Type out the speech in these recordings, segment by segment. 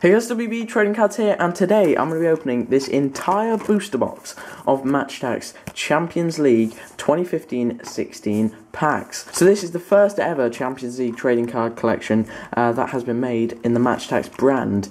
Hey guys, WB Trading Cards here, and today I'm going to be opening this entire booster box of Match Attax Champions League 2015-16 packs. So this is the first ever Champions League trading card collection that has been made in the Match Attax brand,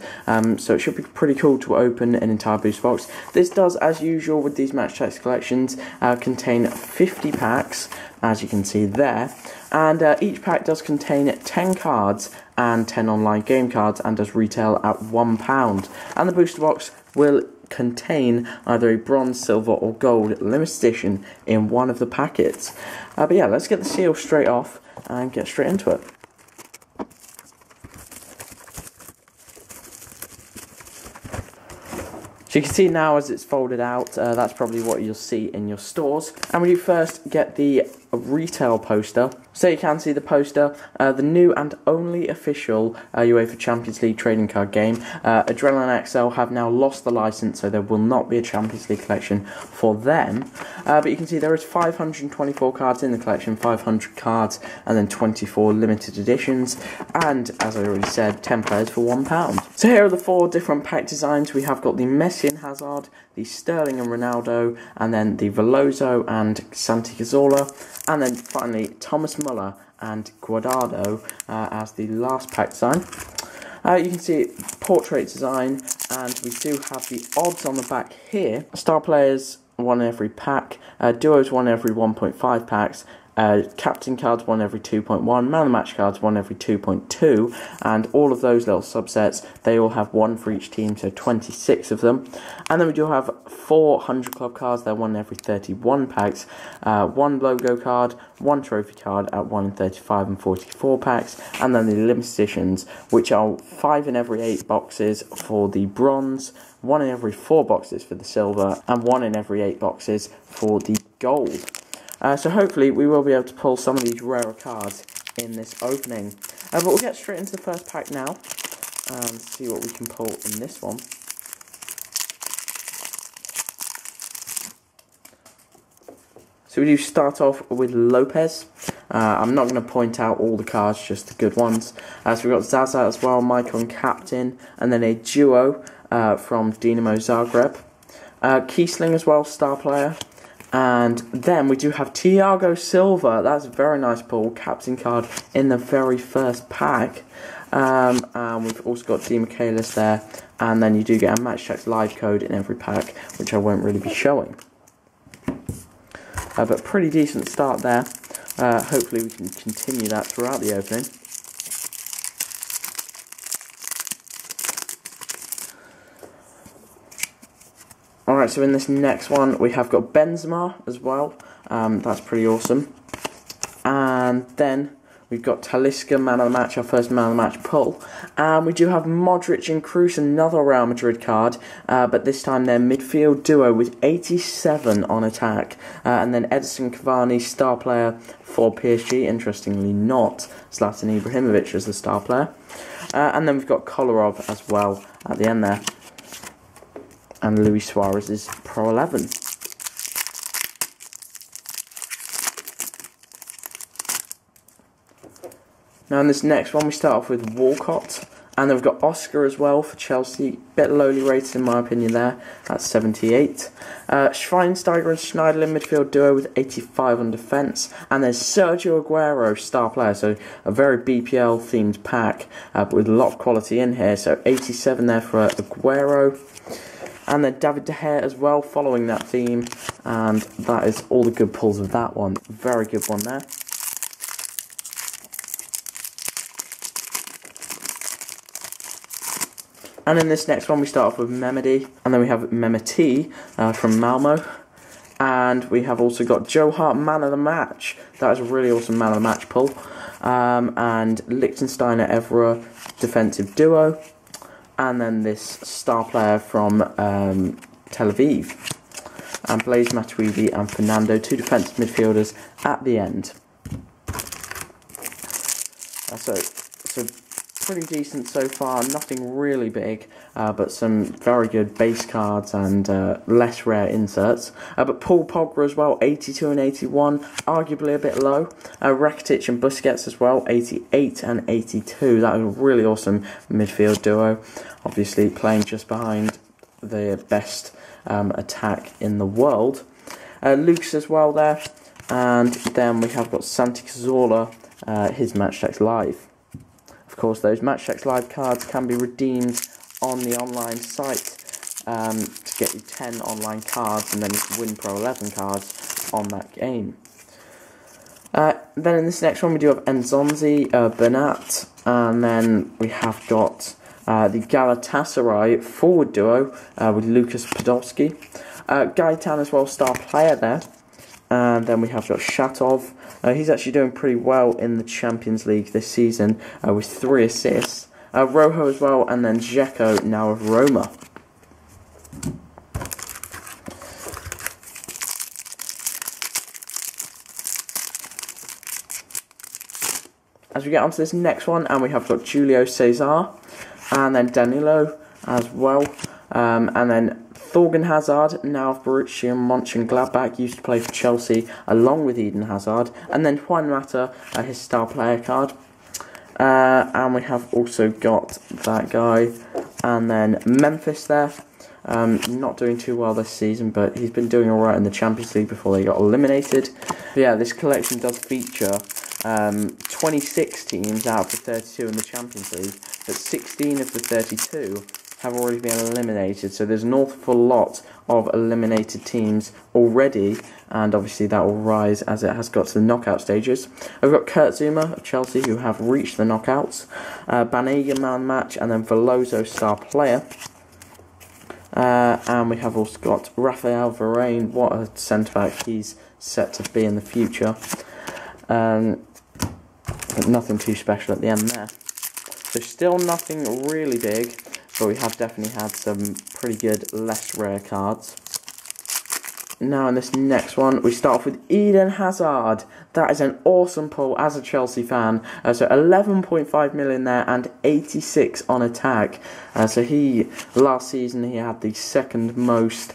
so it should be pretty cool to open an entire booster box. This does, as usual with these Match Attax collections, contain 50 packs, as you can see there, and each pack does contain 10 cards and 10 online game cards and does retail at £1. And the booster box will contain either a bronze, silver or gold limited edition in one of the packets. But yeah, let's get the seal straight off and get straight into it. So you can see now as it's folded out, that's probably what you'll see in your stores. And when you first get the retail poster, so you can see the poster, the new and only official UEFA Champions League trading card game. Adrenaline XL have now lost the license, so there will not be a Champions League collection for them. But you can see there is 524 cards in the collection, 500 cards, and then 24 limited editions. And as I already said, 10 players for £1. So here are the 4 different pack designs. We have got the Messi and Hazard, the Sterling and Ronaldo, and then the Veloso and Santi Cazorla, and then finally Thomas Muller and Guardado as the last pack design. You can see portrait design, and we do have the odds on the back here. Star players, 1 in every pack, duos 1 every 1.5 packs, captain cards 1 every 2.1, man of the match cards 1 every 2.2, and all of those little subsets, they all have 1 for each team, so 26 of them. And then we do have 400 club cards, they're 1 every 31 packs, 1 logo card, 1 trophy card at 1 in 35 and 44 packs, and then the limited editions, which are 5 in every 8 boxes for the bronze, 1 in every 4 boxes for the silver, and 1 in every 8 boxes for the gold. So hopefully we will be able to pull some of these rarer cards in this opening. But we'll get straight into the first pack now and see what we can pull in this one. So we do start off with Lopez. I'm not going to point out all the cards, just the good ones. So we've got Zaza as well, Maicon captain, and then a duo from Dinamo Zagreb. Kiesling as well, star player. And then we do have Thiago Silva. That's a very nice pull, captain card in the very first pack. And we've also got Di Michaelis there. And then you do get a Match Attax live code in every pack, which I won't really be showing. But pretty decent start there. Hopefully we can continue that throughout the opening. Alright, so in this next one we have got Benzema as well. That's pretty awesome. And then we've got Talisca, man of the match, our first man of the match pull. And we do have Modric and Kroos, another Real Madrid card, but this time they're midfield duo with 87 on attack. And then Edison Cavani, star player for PSG, interestingly not Zlatan Ibrahimovic as the star player. And then we've got Kolarov as well at the end there. And Luis Suarez is Pro 11. Now in this next one we start off with Walcott, and then we've got Oscar as well for Chelsea, bit lowly rated in my opinion there, at 78. Schweinsteiger and Schneiderlin midfield duo with 85 on defence, and then Sergio Aguero, star player, so a very BPL themed pack, but with a lot of quality in here, so 87 there for Aguero. And then David De Gea as well, following that theme, and that is all the good pulls of that one. Very good one there. And in this next one we start off with Memedi, and then we have Memeti from Malmo. And we have also got Joe Hart, man of the match. That is a really awesome man of the match pull. And Liechtensteiner Evra, defensive duo. And then this star player from Tel Aviv. And Blaise Matuidi and Fernando, 2 defensive midfielders at the end. So pretty decent so far. Nothing really big, but some very good base cards and less rare inserts. But Paul Pogba as well, 82 and 81, arguably a bit low. Rakitic and Busquets as well, 88 and 82. That was a really awesome midfield duo. Obviously playing just behind the best attack in the world. Lucas as well there. And then we have got Santi Cazorla, his Match Attax Live. Of course, those Match Attax Live cards can be redeemed on the online site to get you 10 online cards, and then you can win Pro 11 cards on that game. Then in this next one we do have Enzonzi, Bernat, and then we have got the Galatasaray forward duo with Lucas Podolski. Gaetan as well, star player there. And then we have got Shatov. He's actually doing pretty well in the Champions League this season with 3 assists. Rojo as well, and then Dzeko now of Roma. As we get onto this next one, and we have got Julio Cesar, and then Danilo as well, and then Thorgan Hazard, now of Borussia Mönchengladbach, used to play for Chelsea along with Eden Hazard, and then Juan Mata, his star player card. And we have also got that guy, and then Memphis there, not doing too well this season, but he's been doing alright in the Champions League before they got eliminated. But yeah, this collection does feature 26 teams out of the 32 in the Champions League, but 16 of the 32 have already been eliminated, so there's an awful lot of eliminated teams already, and obviously that will rise as it has got to the knockout stages. We've got Kurt Zuma of Chelsea, who have reached the knockouts, Banega man match, and then Veloso star player. And we have also got Raphael Varane. What a centre-back he's set to be in the future. But nothing too special at the end there. So still nothing really big, but we have definitely had some pretty good, less rare cards. Now in this next one, we start off with Eden Hazard. That is an awesome pull as a Chelsea fan. So 11.5 million there and 86 on attack. Last season he had the second most,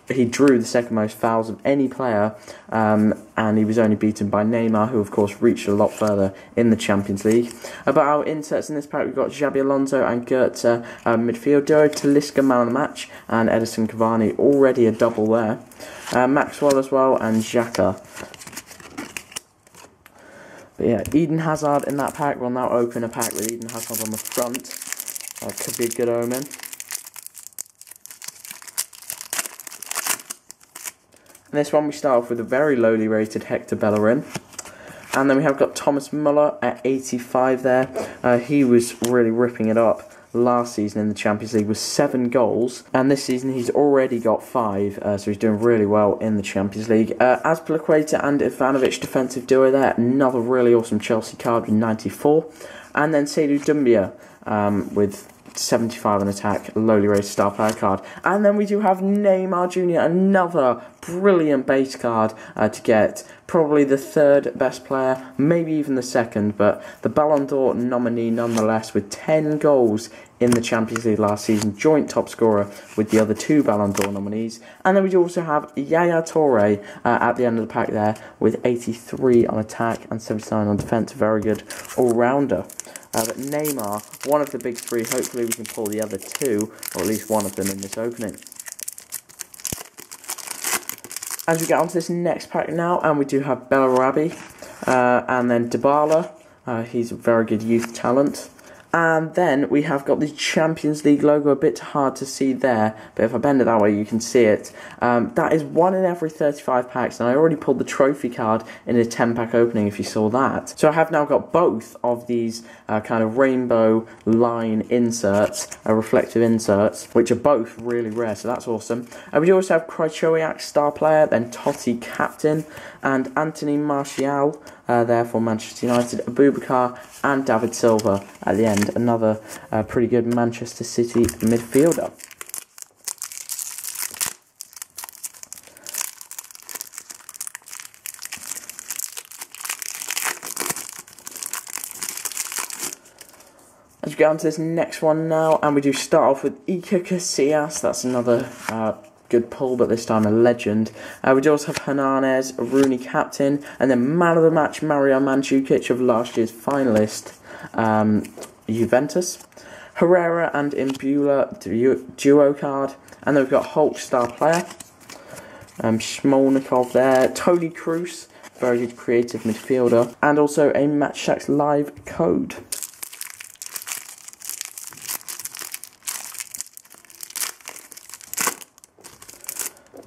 he drew the second most fouls of any player, and he was only beaten by Neymar, who of course reached a lot further in the Champions League. But our inserts in this pack, we've got Xabi Alonso and Goetze midfield duo, Talisca man of the match, and Edison Cavani, already a double there. Maxwell as well, and Xhaka. But yeah, Eden Hazard in that pack. We'll now open a pack with Eden Hazard on the front. Could be a good omen. In this one we start off with a very lowly rated Hector Bellerin. And then we have got Thomas Muller at 85 there. He was really ripping it up last season in the Champions League with 7 goals. And this season he's already got 5, so he's doing really well in the Champions League. Azpilicueta and Ivanovic defensive duo there. Another really awesome Chelsea card with 94. And then Seydou Doumbia with 75 on attack, lowly rated star player card. And then we do have Neymar Jr., another brilliant base card to get. Probably the 3rd best player, maybe even the 2nd, but the Ballon d'Or nominee nonetheless, with 10 goals in the Champions League last season, joint top scorer with the other 2 Ballon d'Or nominees. And then we do also have Yaya Toure at the end of the pack there, with 83 on attack and 79 on defence, very good all-rounder. But Neymar, one of the big 3, hopefully we can pull the other 2, or at least one of them in this opening. As we get onto this next pack now, and we do have Bellarabi, and then Dybala, he's a very good youth talent. And then we have got the Champions League logo, a bit hard to see there, but if I bend it that way you can see it. That is 1 in every 35 packs, and I already pulled the trophy card in a 10-pack opening if you saw that. So I have now got both of these kind of rainbow line inserts, reflective inserts, which are both really rare, so that's awesome. We do also have Krychowiak star player, then Totti captain, and Anthony Martial there for Manchester United, Abubakar and David Silva at the end, another pretty good Manchester City midfielder. do go on to this next one now, and we do start off with Iker Casillas. That's another good pull, but this time a legend. We do also have Hernandez, Rooney captain, and then man of the match, Mario Mandzukic of last year's finalist, Juventus. Herrera and Imbula duo card, and then we've got Hulk star player, Smolnikov there, Toni Kroos, very good creative midfielder, and also a Match Attax live code.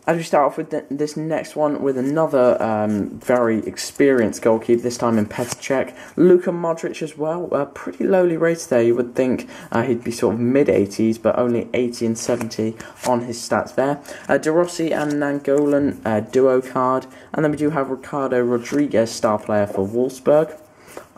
As we start off with this next one with another very experienced goalkeeper, this time in Petr Cech. Luka Modric as well, pretty lowly rated there. You would think he'd be sort of mid-80s, but only 80 and 70 on his stats there. De Rossi and Nangolan duo card. And then we do have Ricardo Rodriguez, star player for Wolfsburg,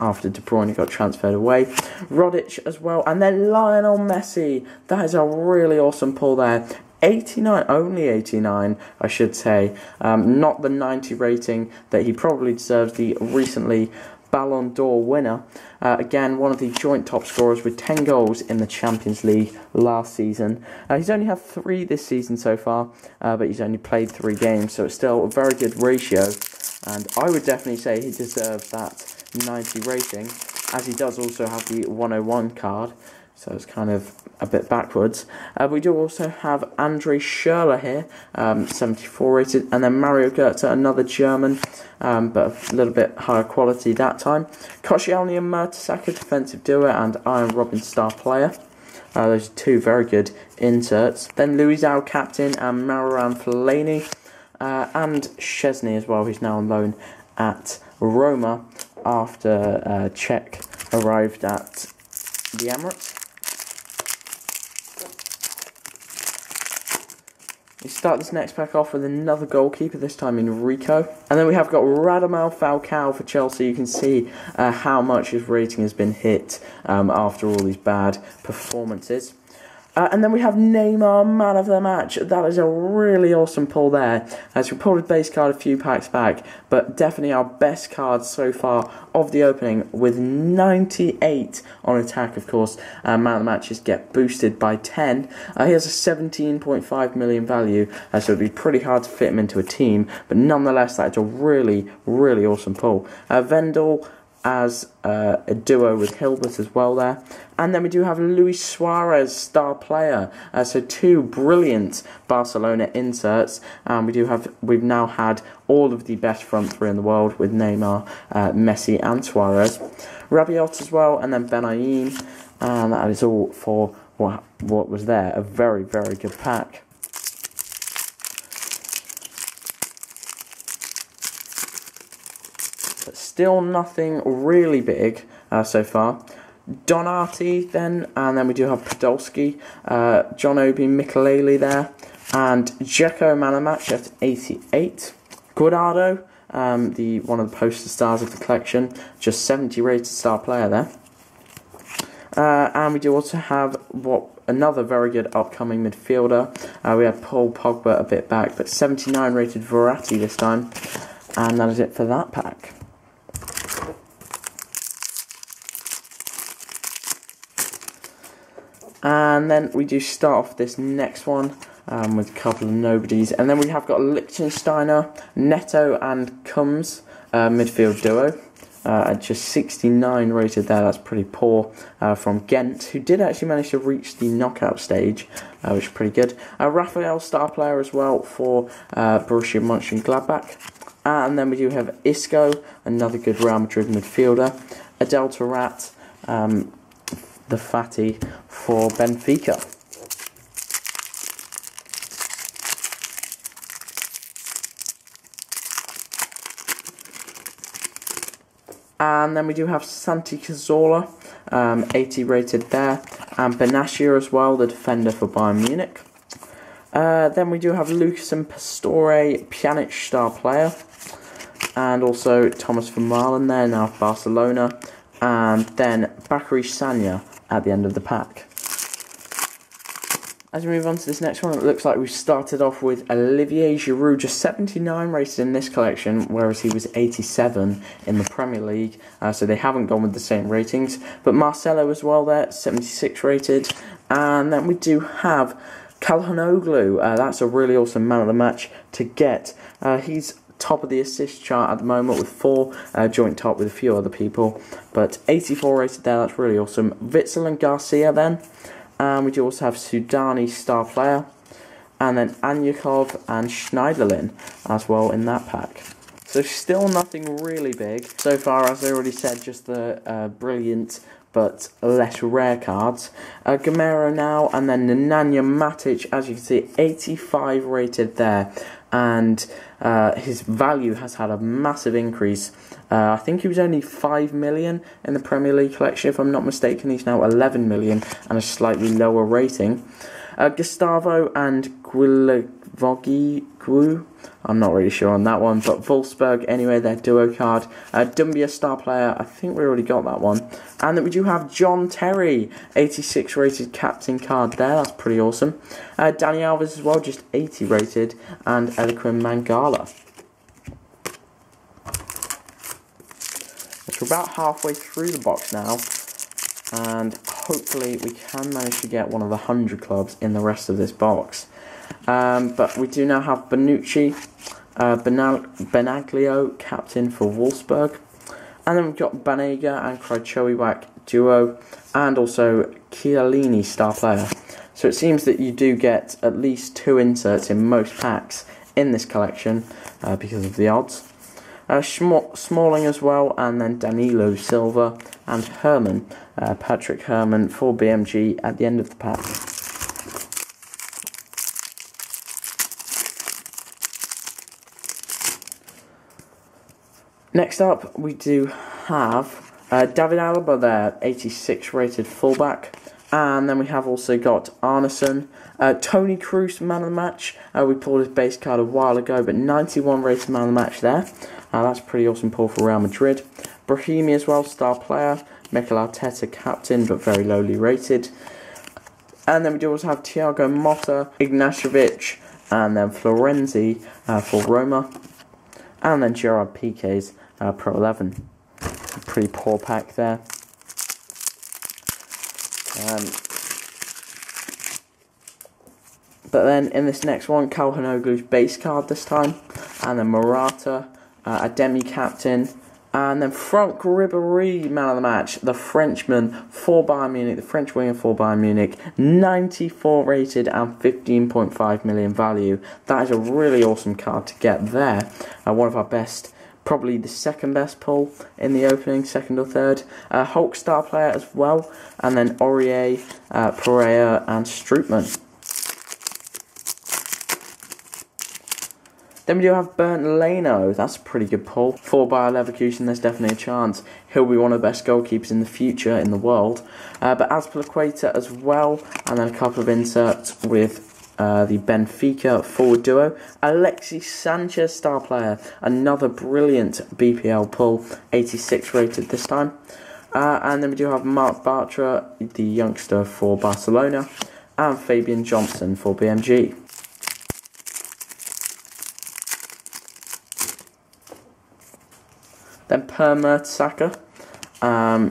after De Bruyne got transferred away. Rodic as well. And then Lionel Messi. That is a really awesome pull there. 89, only 89, I should say. Not the 90 rating that he probably deserves, the recently Ballon d'Or winner. Again, one of the joint top scorers with 10 goals in the Champions League last season. He's only had 3 this season so far, but he's only played 3 games, so it's still a very good ratio. And I would definitely say he deserves that 90 rating, as he does also have the 101 card. So it's kind of a bit backwards. We do also have Andre Schürrle here, 74 rated. And then Mario Götze, another German, but a little bit higher quality that time. Koscielny and Mertesacker, defensive duo, and Iron Robin, star player. Those are 2 very good inserts. Then Luizao, captain, and Marouane Fellaini. And Szczesny as well, who's now on loan at Roma after Cech arrived at the Emirates. We start this next pack off with another goalkeeper, this time in Rico. And then we have got Radamel Falcao for Chelsea. You can see how much his rating has been hit after all these bad performances. And then we have Neymar, man of the match. That is a really awesome pull there. As we pulled a base card a few packs back, but definitely our best card so far of the opening, with 98 on attack, of course. Man of the matches get boosted by 10. He has a 17.5 million value, so it'd be pretty hard to fit him into a team, but nonetheless, that's a really, really awesome pull. Vendel as a duo with Hilbert as well there. And then we do have Luis Suarez, star player. So 2 brilliant Barcelona inserts. We've now had all of the best front 3 in the world with Neymar, Messi and Suarez. Rabiot as well, and then Benaim. And that is all for what was there. A very, very good pack. But still nothing really big so far. Donati then, and then we do have Podolski, John Obi Mikelele there, and Dzeko man of the match at 88. Guardado, one of the poster stars of the collection, just 70 rated star player there. And we do also have another very good upcoming midfielder. We had Paul Pogba a bit back, but 79 rated Verratti this time. And that is it for that pack. And then we do start off this next one with a couple of nobodies. And then we have got Lichtsteiner, Neto and Combs, midfield duo. At just 69 rated there, that's pretty poor, from Ghent, who did actually manage to reach the knockout stage, which is pretty good. Raphael, star player as well for Borussia Mönchengladbach. And then we do have Isco, another good Real Madrid midfielder. Adel Taarabt, the fatty for Benfica. And then we do have Santi Cazorla, 80 rated there, and Benatia as well, the defender for Bayern Munich. Then we do have Lucas and Pastore, Pjanic star player, and also Thomas Vermaelen there, now for Barcelona, and then Bakary Sagna at the end of the pack. As we move on to this next one, it looks like we've started off with Olivier Giroud, just 79 rated in this collection, whereas he was 87 in the Premier League, so they haven't gone with the same ratings. But Marcelo as well there, 76 rated. And then we do have Calhanoglu, that's a really awesome man of the match to get. He's top of the assist chart at the moment with 4, joint top with a few other people, but 84 rated there, that's really awesome. Witsel and Garcia then. And we do also have Sudani star player, and then Anyukov and Schneiderlin as well in that pack. So still nothing really big. So far, as I already said, just the brilliant but less rare cards. Gamero now, and then Nemanja Matic, as you can see, 85 rated there. And his value has had a massive increase. I think he was only 5 million in the Premier League collection, if I'm not mistaken. He's now 11 million and a slightly lower rating. Gustavo and Guilevogi, I'm not really sure on that one, but Wolfsburg anyway, their duo card. Dumbia star player, I think we already got that one. And then we do have John Terry, 86 rated captain card there, that's pretty awesome. Dani Alves as well, just 80 rated, and Eliquim Mangala. So we're about halfway through the box now, and hopefully we can manage to get one of the 100 clubs in the rest of this box. But we do now have Bonucci, Benaglio, captain for Wolfsburg. And then we've got Banega and Krychowiak duo, and also Chiellini star player. So it seems that you do get at least 2 inserts in most packs in this collection because of the odds. Smalling as well, and then Danilo Silva and Herman, Patrick Herman for BMG at the end of the pack. Next up, we do have David Alaba there, 86 rated fullback. And then we have also got Arneson. Tony Kroos, man of the match. We pulled his base card a while ago, but 91 rated man of the match there. That's a pretty awesome pull for Real Madrid. Brahimi as well, star player. Mikel Arteta, captain, but very lowly rated. And then we do also have Thiago Motta, Ignashevich, and then Florenzi for Roma. And then Gerard Piqué's Pro 11. A pretty poor pack there. But then in this next one, Calhanoglu's base card this time. And then Morata, Ademi captain. And then Franck Ribéry, man of the match, the Frenchman for Bayern Munich, the French winger for Bayern Munich, 94 rated and 15.5 million value. That is a really awesome card to get there. One of our best, probably the second best pull in the opening, second or third. Hulk star player as well, and then Aurier, Pereira and Strootman. Then we do have Bernd Leno, that's a pretty good pull. For Bayer Leverkusen, there's definitely a chance he'll be one of the best goalkeepers in the future in the world. But Azpilicueta as well, and then a couple of inserts with the Benfica forward duo. Alexis Sanchez, star player, another brilliant BPL pull, 86 rated this time. And then we do have Marc Bartra, the youngster for Barcelona, and Fabian Johnson for BMG. Then Per Mertesacker and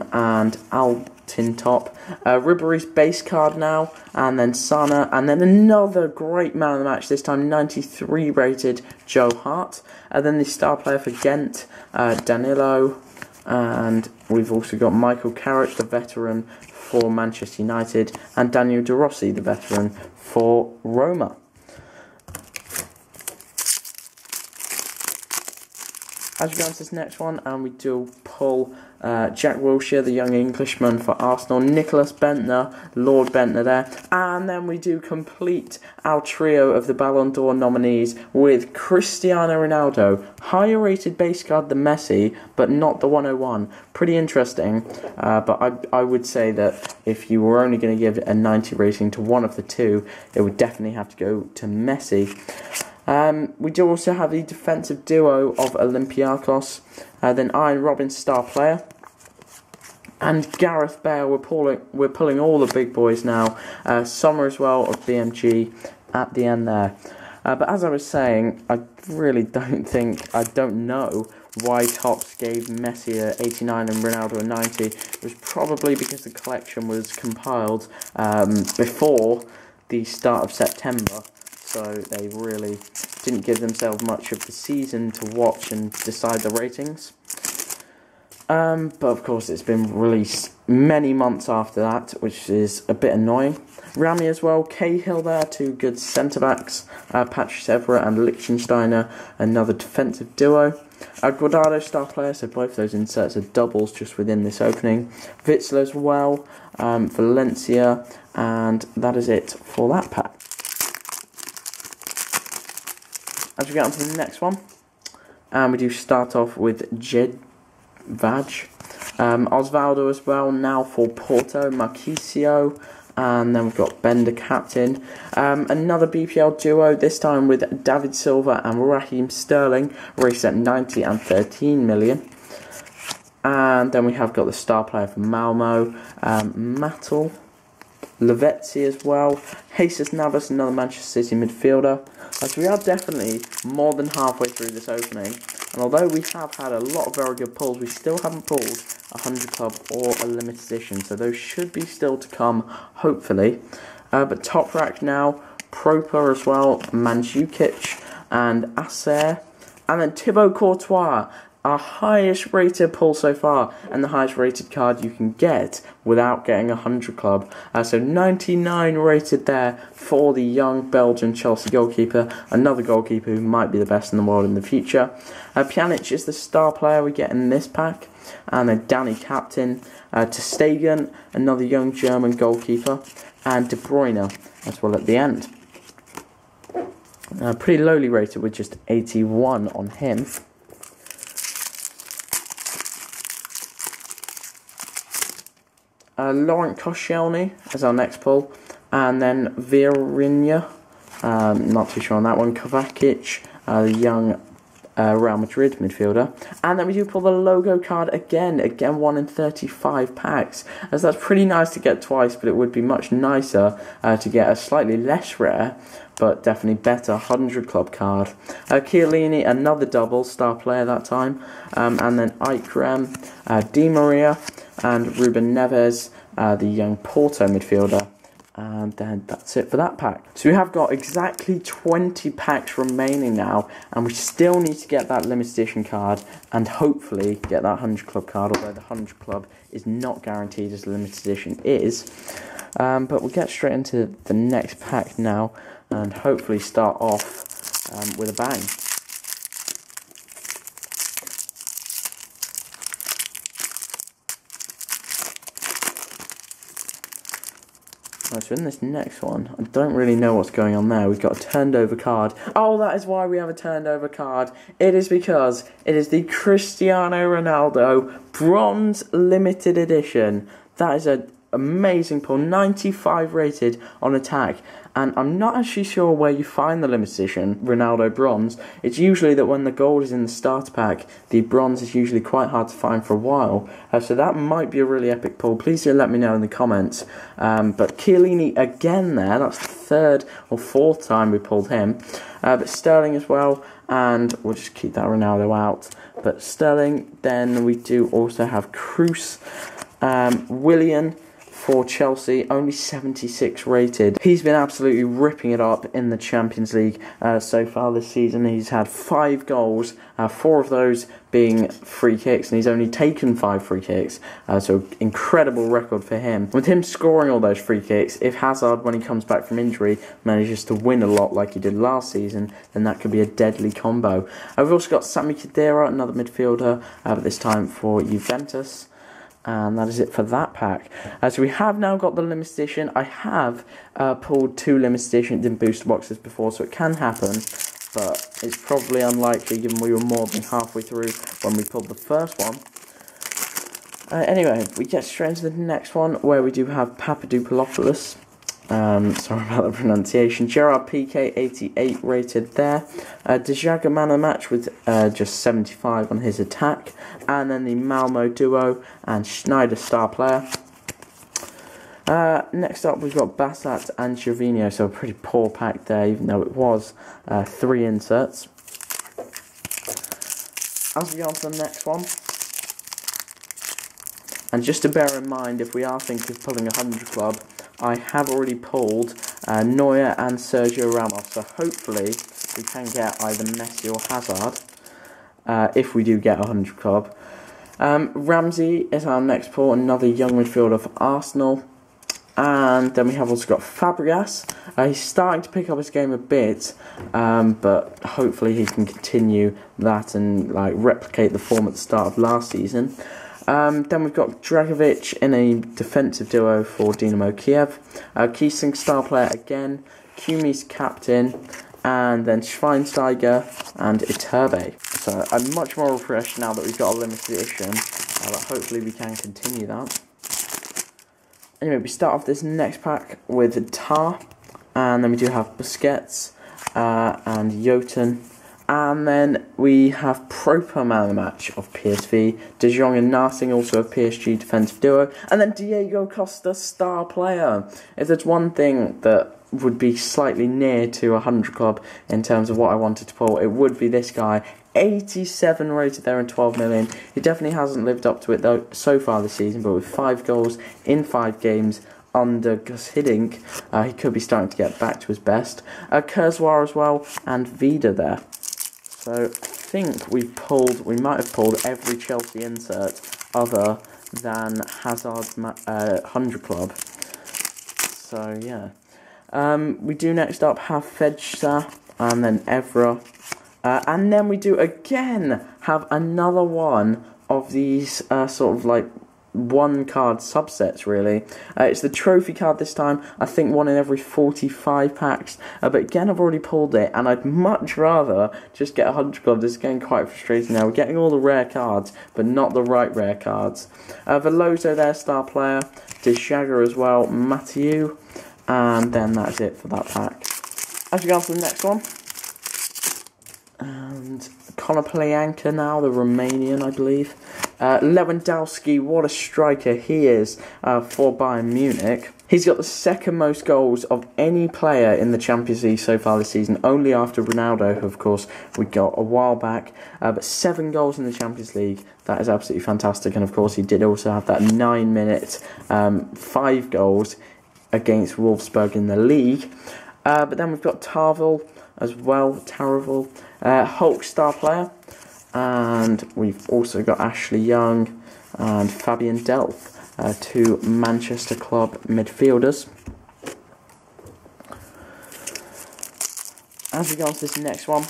Altintop. Ribéry's base card now, and then Sana, and then another great man of the match, this time 93 rated Joe Hart. And then the star player for Ghent, Danilo, and we've also got Michael Carrick, the veteran for Manchester United, and Daniel De Rossi, the veteran for Roma. As we go on to this next one, and we do pull Jack Wilshere, the young Englishman for Arsenal, Nicholas Bentner, Lord Bentner there, and then we do complete our trio of the Ballon d'Or nominees with Cristiano Ronaldo, higher rated base card than Messi, but not the 101. Pretty interesting, but I would say that if you were only going to give a 90 rating to one of the two, it would definitely have to go to Messi. We do also have the defensive duo of Olympiacos, then Iron Robin star player, And Gareth Bale, we're pulling all the big boys now. Sommer as well of BMG at the end there. But as I was saying, I really don't know why Topps gave Messi a 89 and Ronaldo a 90. It was probably because the collection was compiled before the start of September. So they really didn't give themselves much of the season to watch and decide the ratings. But of course it's been released many months after that, which is a bit annoying. Rami as well, Cahill there, two good centre-backs, Patrick Evra and Liechtensteiner, another defensive duo. Guardado, star player, so both those inserts are doubles just within this opening. Witsel as well, Valencia, and that is it for that pack. As we get on to the next one, and we do start off with Jedvaj, Osvaldo as well, now for Porto, Marquisio, and then we've got Bender captain. Another BPL duo, this time with David Silva and Raheem Sterling, raced at 90 and 13 million. And then we have got the star player from Malmo, Mattel, Lavezzi as well, Jesus Navas, another Manchester City midfielder. So we are definitely more than halfway through this opening, and although we have had a lot of very good pulls, we still haven't pulled a 100 club or a limited edition, so those should be still to come, hopefully. But top rack now, Proper as well, Mandzukic and Acer, and then Thibaut Courtois, our highest rated pull so far, and the highest rated card you can get without getting a 100 club. So 99 rated there for the young Belgian Chelsea goalkeeper, another goalkeeper who might be the best in the world in the future. Pjanic is the star player we get in this pack, and then Danny captain, Ter Stegen, another young German goalkeeper, and De Bruyne as well at the end. Pretty lowly rated with just 81 on him. Laurent Koscielny as our next pull, and then Vieirinha, not too sure on that one, Kovacic, the young Real Madrid midfielder, and then we do pull the logo card again 1 in 35 packs, as that's pretty nice to get twice, but it would be much nicer to get a slightly less rare, but definitely better 100 club card. Chiellini, another double, star player that time, and then Ikrem, Di Maria, and Ruben Neves, the young Porto midfielder. And then that's it for that pack. So we have got exactly 20 packs remaining now, and we still need to get that limited edition card and hopefully get that 100 club card, although the 100 club is not guaranteed as the limited edition is. But we'll get straight into the next pack now and hopefully start off with a bang. Right, so in this next one, I don't really know what's going on there. We've got a turned over card. Oh, that is why we have a turned over card. It is because it is the Cristiano Ronaldo Bronze Limited Edition. That is an amazing pull, 95 rated on attack. And I'm not actually sure where you find the limited edition Ronaldo Bronze. It's usually that when the gold is in the starter pack, the bronze is usually quite hard to find for a while. So that might be a really epic pull. Please do let me know in the comments. But Chiellini again there, that's the third or fourth time we pulled him. But Sterling as well, and we'll just keep that Ronaldo out. But Sterling, then we do also have Cruz, Willian, for Chelsea, only 76 rated. He's been absolutely ripping it up in the Champions League so far this season. He's had 5 goals, 4 of those being free kicks, and he's only taken 5 free kicks, so incredible record for him. With him scoring all those free kicks, if Hazard, when he comes back from injury, manages to win a lot like he did last season, then that could be a deadly combo. We've also got Sami Khedira, another midfielder, but this time for Juventus. And that is it for that pack. So we have now got the limited edition. I have pulled 2 limited edition booster boxes before, so it can happen, but it's probably unlikely given we were more than halfway through when we pulled the first one. Anyway, we get straight into the next one, where we do have Papadopoulos Sorry about the pronunciation. Gerard Piqué, 88 rated there. Dejaga man of the match with just 75 on his attack. And then the Malmo duo and Schneider star player. Next up we've got Bassat and Gervinho, so a pretty poor pack there, even though it was 3 inserts. As we go on to the next one, and just to bear in mind, if we are thinking of pulling a 100 club, I have already pulled Neuer and Sergio Ramos, so hopefully we can get either Messi or Hazard if we do get a 100 club. Ramsey is our next pull, another young midfielder for Arsenal. And then we have also got Fabregas. He's starting to pick up his game a bit, but hopefully he can continue that and replicate the form at the start of last season. Then we've got Dragovic in a defensive duo for Dynamo Kiev. Kiesling star player again, Kumi's captain, and then Schweinsteiger and Iturbe. So I'm much more refreshed now that we've got a limited edition, but hopefully we can continue that. Anyway, we start off this next pack with Tar, and then we do have Busquets and Jotun, and then we have Proper man of the match of PSV, De Jong and Narsing, also a PSG defensive duo, and then Diego Costa star player. If there's one thing that would be slightly near to a 100 club in terms of what I wanted to pull, it would be this guy. 87 rated there and 12 million. He definitely hasn't lived up to it though so far this season, but with 5 goals in 5 games under Gus Hiddink, he could be starting to get back to his best. Kurzawa as well, and Vida there. So I think we might have pulled every Chelsea insert other than Hazard's 100 club. So yeah. We do next up have Fedsa and then Evra. And then we do again have another one of these sort of one card subsets really. It's the trophy card this time, I think one in every 45 packs, but again I've already pulled it and I'd much rather just get a 100 club. This is getting quite frustrating now. We're getting all the rare cards but not the right rare cards. Veloso there, star player, Dejaga as well, Mathieu, and then that's it for that pack. As we go on to the next one, and Konoplyanka now, the Romanian, I believe. Lewandowski, what a striker he is for Bayern Munich. He's got the second most goals of any player in the Champions League so far this season, only after Ronaldo, who of course we got a while back. But 7 goals in the Champions League, that is absolutely fantastic. And of course he did also have that 9-minute 5 goals against Wolfsburg in the league. But then we've got Tarvel as well, Hulk star player, and we've also got Ashley Young and Fabian Delph, 2 Manchester club midfielders. As we go on to this next one,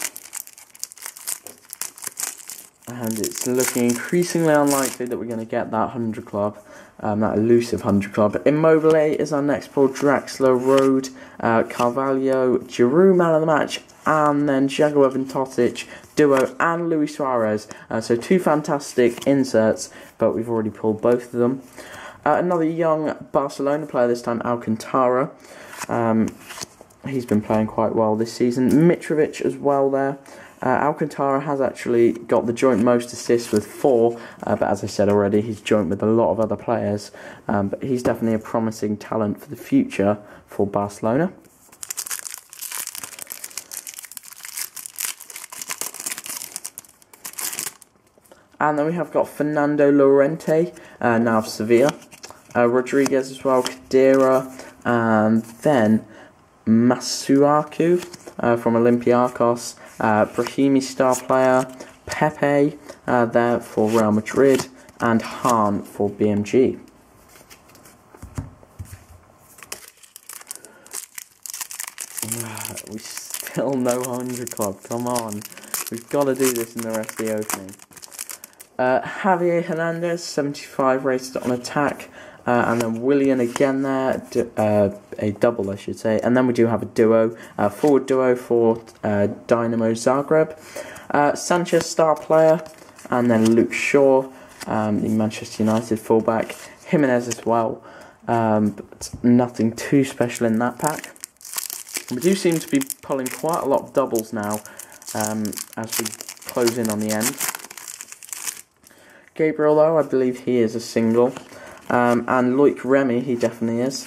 and it's looking increasingly unlikely that we're going to get that 100 club, that elusive 100 club. Immobile is our next pull, Draxler, Road, Carvalho, Giroud man of the match, and then Jaguar and Totic duo and Luis Suarez. So 2 fantastic inserts, but we've already pulled both of them. Another young Barcelona player, this time Alcantara. He's been playing quite well this season. Mitrovic as well there. Alcantara has actually got the joint most assists with 4, but as I said already, he's joint with a lot of other players. But he's definitely a promising talent for the future for Barcelona. And then we have got Fernando Llorente, now of Sevilla. Rodriguez as well, Kadira, and then Masuaku from Olympiacos. Brahimi star player, Pepe there for Real Madrid, and Hahn for BMG. We still no 100 club, come on. We've got to do this in the rest of the opening. Javier Hernandez, 75 rated on attack, and then Willian again there, a double I should say, and then we do have a duo, forward duo for Dynamo Zagreb, Sanchez star player, and then Luke Shaw, the Manchester United fullback, Jimenez as well, but nothing too special in that pack. We do seem to be pulling quite a lot of doubles now, as we close in on the end. Gabriel, though, I believe he is a single, and Loic Remy, he definitely is.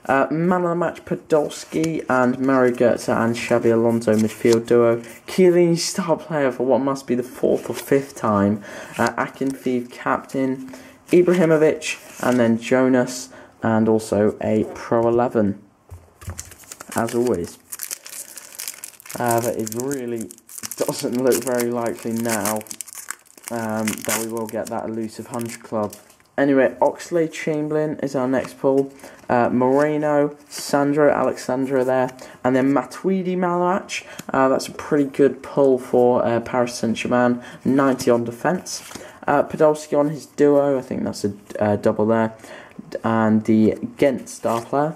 Man of the match, Podolski, and Mario Götze and Xabi Alonso midfield duo. Chiellini star player for what must be the 4th or 5th time. Akinfeev captain, Ibrahimovic, and then Jonas, and also a Pro 11, as always. But it really doesn't look very likely now that we will get that elusive 100 club. Anyway, Oxlade-Chamberlain is our next pull. Moreno, Sandro, Alexandra there. And then Matuidi Malac. That's a pretty good pull for Paris Saint-Germain. 90 on defence. Podolski on his duo. I think that's a double there. And the Ghent star player.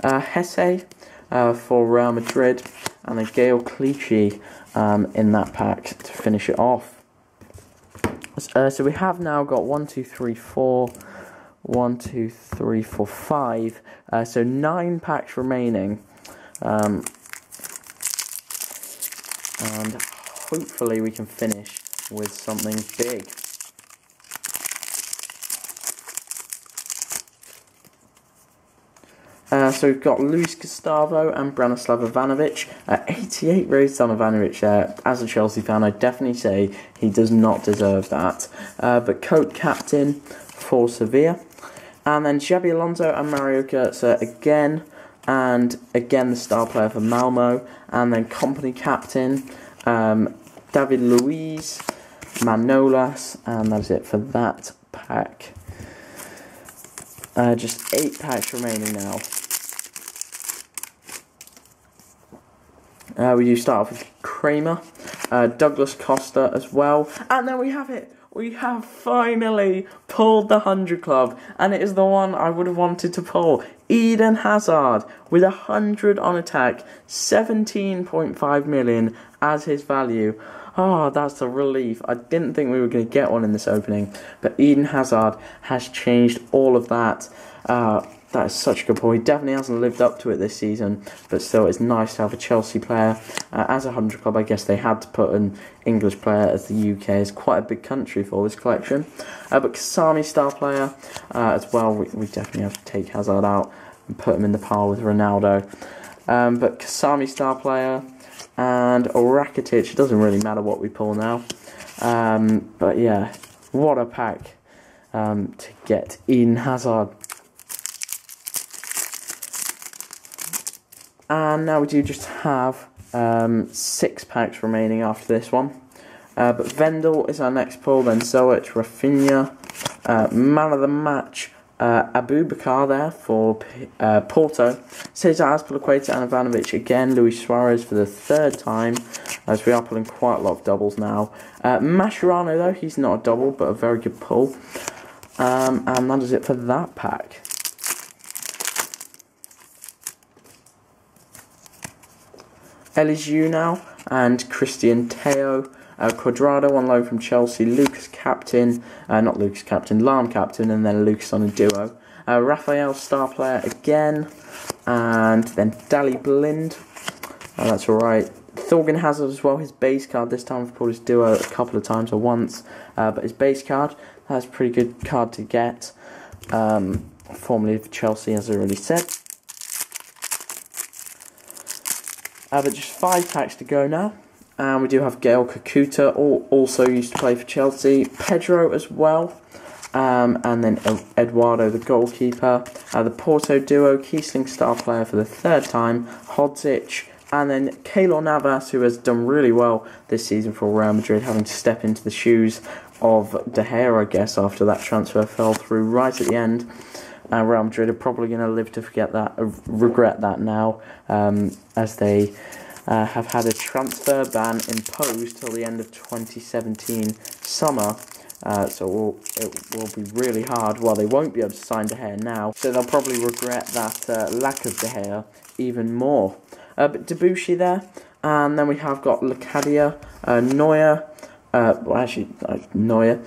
Hesse for Real Madrid. And then Gael Clichy in that pack to finish it off. So we have now got 1, 2, 3, 4, 1, 2, 3, 4, 5. So 9 packs remaining. And hopefully we can finish with something big. So we've got Luis Gustavo and Branislav Ivanovic. 88 raised on Ivanovic there. As a Chelsea fan, I definitely say he does not deserve that. But Coat captain for Sevilla. And then Xabi Alonso and Mario Götze again. And again the star player for Malmo. And then company captain David Luiz, Manolas. And that's it for that pack. Just 8 packs remaining now. We do start off with Kramer, Douglas Costa as well, and then we have it. We have finally pulled the 100 club, and it is the one I would have wanted to pull. Eden Hazard with 100 on attack, 17.5 million as his value. Oh, that's a relief. I didn't think we were going to get one in this opening, but Eden Hazard has changed all of that. That is such a good pull. He definitely hasn't lived up to it this season, but still it's nice to have a Chelsea player. As a 100 club, I guess they had to put an English player, as the UK is quite a big country for this collection. But Kasami star player as well, we definitely have to take Hazard out and put him in the pile with Ronaldo. But Kasami star player and Rakitic, it doesn't really matter what we pull now. But yeah, what a pack to get Eden Hazard. And now we do just have 6 packs remaining after this one. But Vendel is our next pull, then Zoet, Rafinha, man of the match, Abubakar there for Porto, Cesar Azpilicueta and Ivanovic again, Luis Suarez for the 3rd time, as we are pulling quite a lot of doubles now. Mascherano though, he's not a double, but a very good pull. And that is it for that pack. Eligiu now, and Christian Teo, Cuadrado on loan from Chelsea, Lucas captain, Lahm captain, and then Lucas on a duo. Raphael star player again, and then Dali Blind, that's alright. Thorgan Hazard as well, his base card, this time I've pulled his duo a couple of times or once, but his base card, that's a pretty good card to get, formerly for Chelsea as I already said. But just 5 packs to go now. And we do have Gael Kakuta, also used to play for Chelsea. Pedro as well. And then Eduardo, the goalkeeper. The Porto duo, Kiesling star player for the 3rd time. Hodzic. And then Keylor Navas, who has done really well this season for Real Madrid, having to step into the shoes of De Gea, I guess, after that transfer fell through right at the end. Real Madrid are probably going to live to regret that now, as they have had a transfer ban imposed till the end of 2017 summer. So it will be really hard. Well, they won't be able to sign De Gea now, so they'll probably regret that lack of De Gea even more. But Debussy there, and then we have got Lecadia, Neuer, Neuer,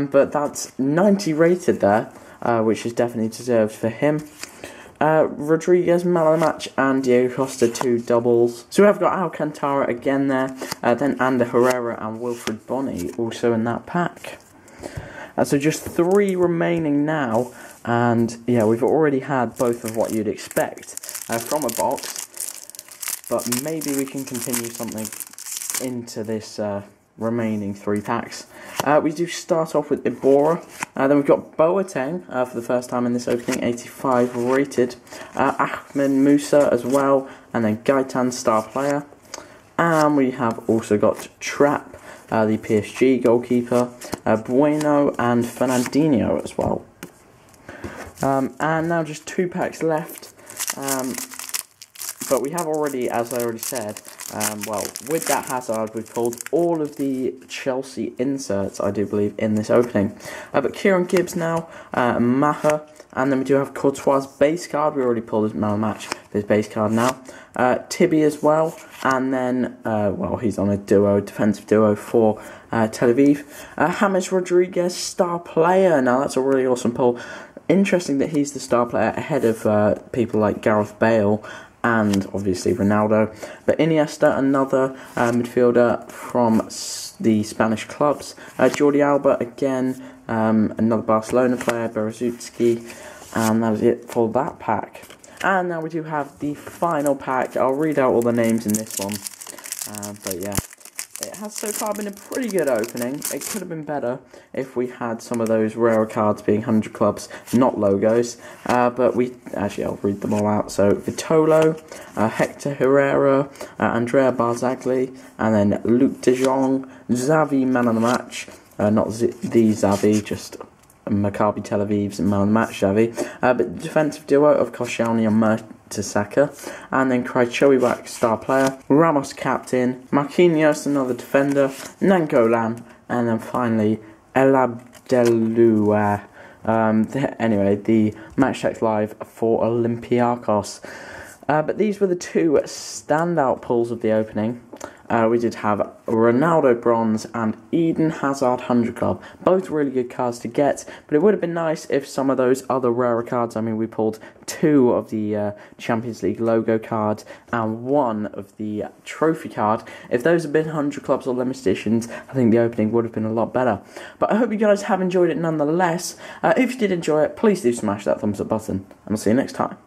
but that's 90 rated there. which is definitely deserved for him. Rodriguez, man of the match, and Diego Costa, 2 doubles. So we have got Alcantara again there, then Ander Herrera and Wilfred Bonney also in that pack. So just 3 remaining now, and yeah, we've already had both of what you'd expect from a box, but maybe we can continue something into this remaining 3 packs. We do start off with Ibora, then we've got Boateng for the first time in this opening, 85 rated, Ahmed Musa as well, and then Gaitan, star player, and we have also got Trapp, the PSG goalkeeper, Bueno and Fernandinho as well. And now just 2 packs left, but we have already, as I already said, well, with that Hazard, we've pulled all of the Chelsea inserts, I do believe, in this opening. But Kieran Gibbs now, Maher, and then we do have Courtois' base card. We already pulled his man of the match, his base card now. Tibi as well, and then, well, he's on a defensive duo for Tel Aviv. James Rodriguez, star player. Now, that's a really awesome pull. Interesting that he's the star player ahead of people like Gareth Bale and obviously Ronaldo. But Iniesta, another midfielder from the Spanish clubs. Jordi Alba again, another Barcelona player, Berezutski, and that is it for that pack. And now we do have the final pack. I'll read out all the names in this one, but yeah. It has so far been a pretty good opening. It could have been better if we had some of those rare cards being 100 clubs, not logos. But actually, I'll read them all out. So, Vitolo, Hector Herrera, Andrea Barzagli, and then Luc de Jong, Xavi, man of the match. Not the Xavi, just Maccabi Tel Aviv's man of the match, Xavi. But defensive duo of Koscielny and Mertesacker, and then Krychowiak, star player, Ramos, captain, Marquinhos, another defender, Nangolan, and then finally El Abdeloua. Anyway, the Match Attax Live for Olympiacos. But these were the 2 standout pulls of the opening. We did have Ronaldo Bronze and Eden Hazard 100 Club. Both really good cards to get, but it would have been nice if some of those other rarer cards, I mean, we pulled 2 of the Champions League logo card and 1 of the trophy card. If those had been 100 Clubs or limited editions, I think the opening would have been a lot better. But I hope you guys have enjoyed it nonetheless. If you did enjoy it, please do smash that thumbs up button, and I'll see you next time.